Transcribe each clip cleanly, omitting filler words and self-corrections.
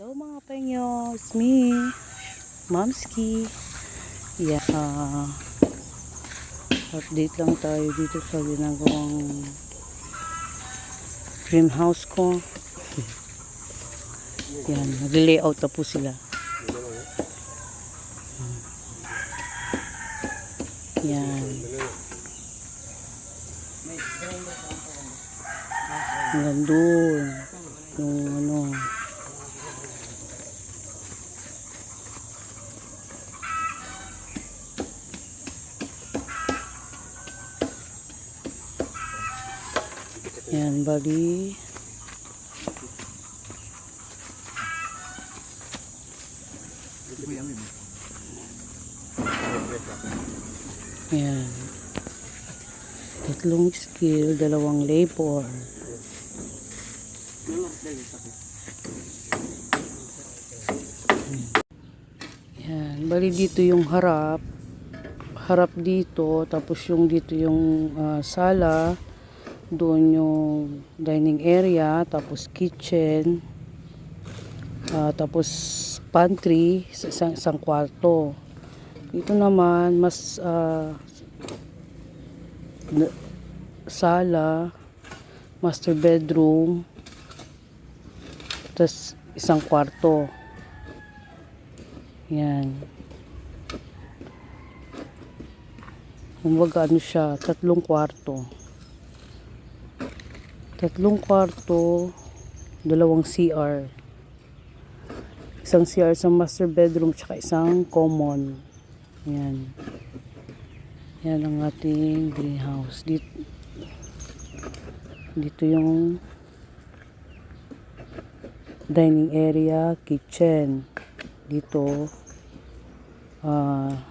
Hello mga penyo, it's me, Momski. Yeah, update lang tayo dito sa ginagawang dream house ko. Yan, nag-layout na po sila. Yan. Hanggang doon. Yung ano. Yan, bali. Yan. 3 skill, 2 labor. Yan, bali dito yung harap. Harap dito, tapos yung dito yung sala. Doon yung dining area, tapos kitchen. Tapos pantry sa isang kwarto. Dito naman mas sala, master bedroom, tapos isang kwarto. Yan. Kumbaga ano siya, 3 kwarto. 3 kwarto, 2 CR. Isang CR sa master bedroom, tsaka isang common. Yan. Yan ang ating greenhouse. Dito yung dining area, kitchen. Dito,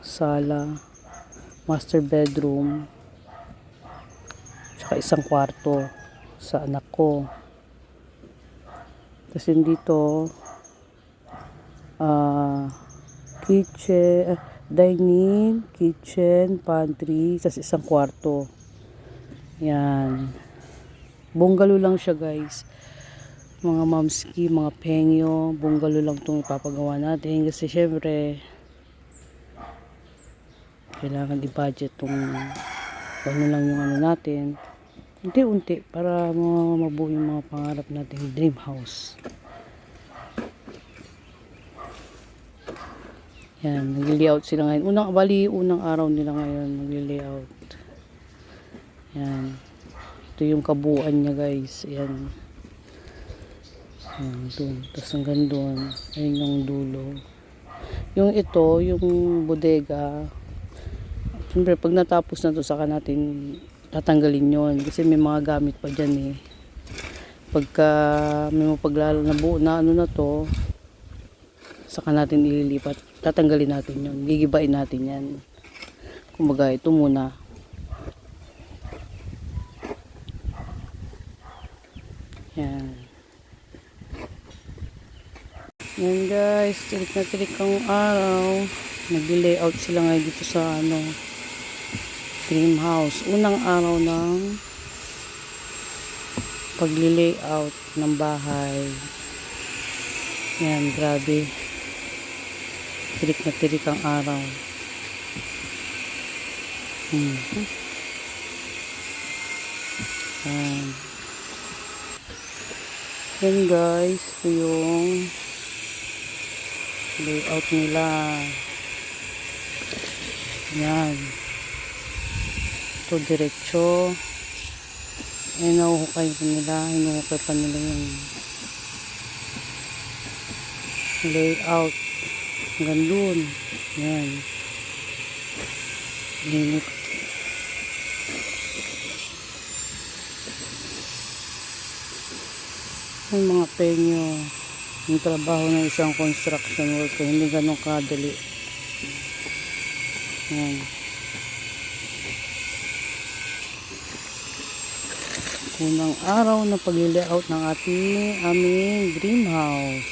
sala, master bedroom, tsaka isang kwarto sa anak ko. Kasi dito, kitchen, dining, kitchen, pantry, tas isang kwarto. Yan. Bungalow lang siya, guys. Mga Momski, mga pengyo, bungalow lang itong ipapagawa natin. Kasi syempre, kailangan i-budget itong ano lang yung ano natin. Unti-unti para mabuo yung mga pangarap nating dream house. Yan, nag-layout sila ngayon. Unang araw nila ngayon nag-layout. Yan. Ito yung kabuuan niya, guys. Yan. Yan, doon. Tapos hanggang doon. Ayun yung dulo. Yung ito, yung bodega. Siyempre, pag natapos na to, saka natin tatanggalin yon kasi may mga gamit pa dyan eh. Pagka may mapaglalo na buo na ano na to, saka natin ililipat, tatanggalin natin yon, gigibain natin yan. Kumbaga ito muna. Yan. Yan guys, tirik na tirik ang araw. Nag-layout sila ngayon dito sa ano, dream house. Unang araw ng pagli-layout ng bahay. Yan, grabe. Tirik na tirik ang araw. Yan guys, ito yung layout nila. Yan. Ito diretso. Hinuhukay pa nila yung layout hanggang doon. Yan. Linit. Yung mga penyo, yung trabaho ng isang construction worker, hindi ganun kadali. Yan. Unang araw na pag-layout ng aming dream house.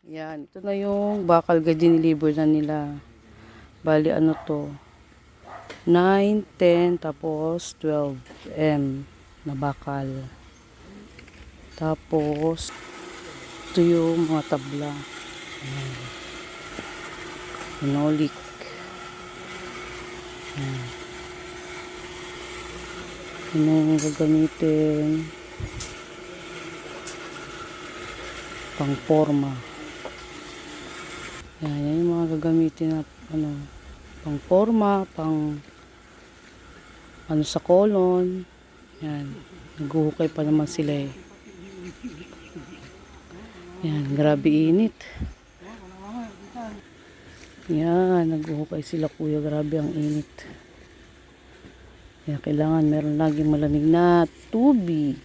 Yan, ito na yung bakal diniliver na nila. Bali ano to, 9, 10, tapos 12 M. na bakal. Tapos, ito yung mga tabla. Ayan. Pinolik. Ayan. Ano gagamitin? Pang forma. Yan yung mga gagamitin na pang forma, pang sa kolon. Yan. Naghuhukay pa naman sila eh. Yan, grabe init. Yan, naghuhukay sila kuya, grabe ang init. Kaya kailangan meron laging malamig na tubig.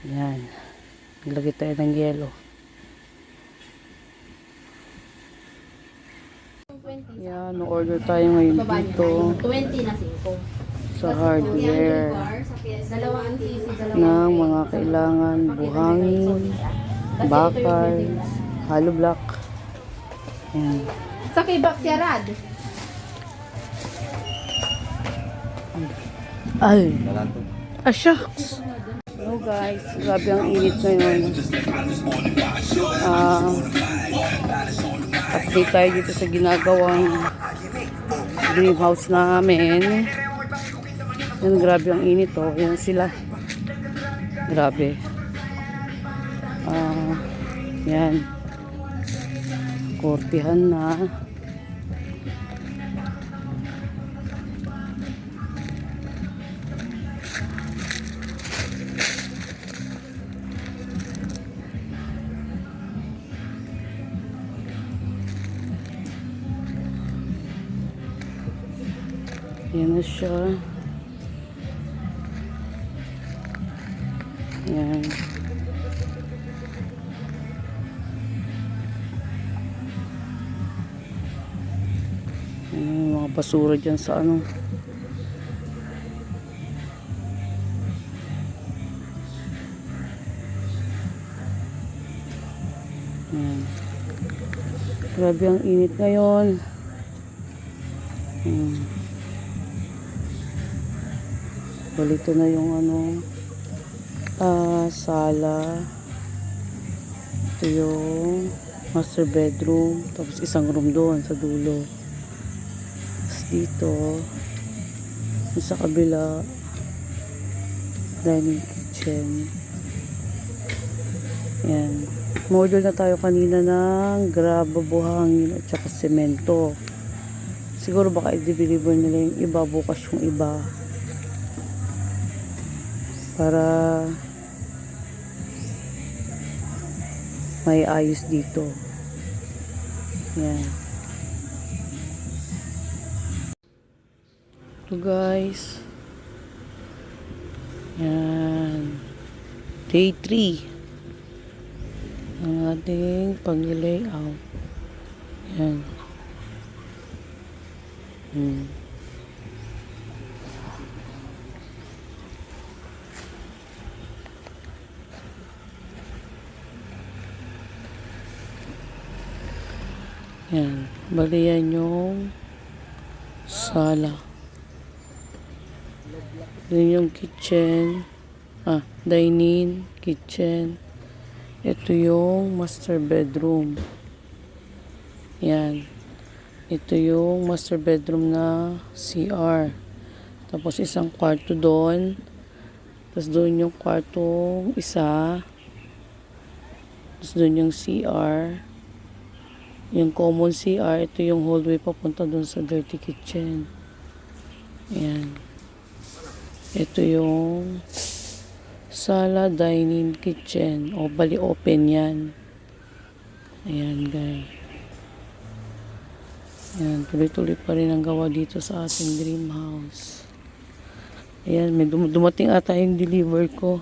Yan. Naglagay tayo ng yelo. Yan, order tayo ngayon dito 20 na 5. sa hardware ng mga kailangan buhangin, bakal, hollow block. Yan. Sa kay Baksarad. Ay. Shucks. Hello guys, grabe ang init ngayon. Update tayo dito sa ginagawang greenhouse namin. Yan, grabe ang init oh. Yan sila. Grabe. Yan. Kortihan na. Yan na siya. Yan. Yan yung mga basura dyan sa ano. Yan. Grabe ang init ngayon. Balito na yung sala. Ito yung master bedroom. Tapos isang room doon sa dulo. Tapos dito, sa kabila, dining kitchen. Yan. Model na tayo kanina ng graba, buhangin at saka semento. Siguro baka i-deliver nila yung iba bukas yung iba. Para may ayos dito. Yan. Ito guys. Yan. Day 3. Ang ating pag-layout. Yan. Yan. Bali yan yung sala. Yan yung kitchen. Dining, kitchen. Ito yung master bedroom. Yan. Ito yung master bedroom na CR. Tapos isang kwarto doon. Tapos doon yung kwartong isa. Tapos doon yung CR. Yung common CR, ito yung hallway papunta dun sa dirty kitchen. Ayan. Ito yung sala, dining, kitchen. O, bali open yan. Ayan, guys. Ayan, tuloy-tuloy pa rin ang gawa dito sa ating dream house. Ayan, may dumating ata yung deliver ko.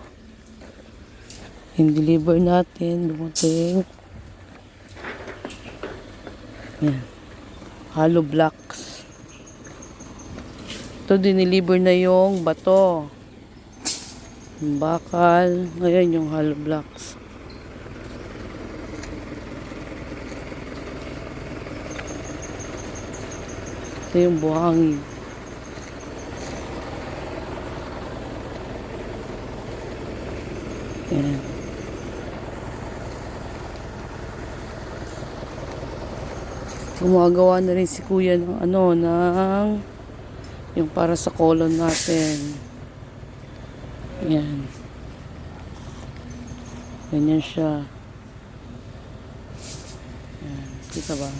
Yung deliver natin, dumating. Yan. Hollow blocks. Ito, dineliver na yung bato. Yung bakal. Ngayon yung hollow blocks. Ito yung buhangin. Yan. Gumagawa na rin si kuya ng ano, ng yung para sa colon natin. Yan. Ganyan siya. Yan. Kita ba?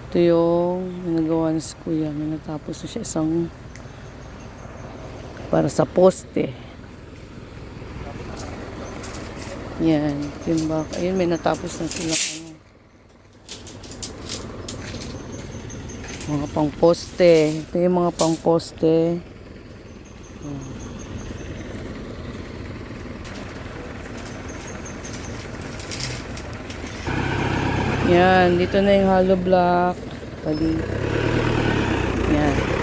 Ito yung nagawa na si kuya. May natapos na siya isang para sa poste. Yan. Yung bak. Ayun, may natapos na sila ano. Mga pang poste. Ito yung mga pang poste. Yan, dito na yung hollow block. Pali. Yan.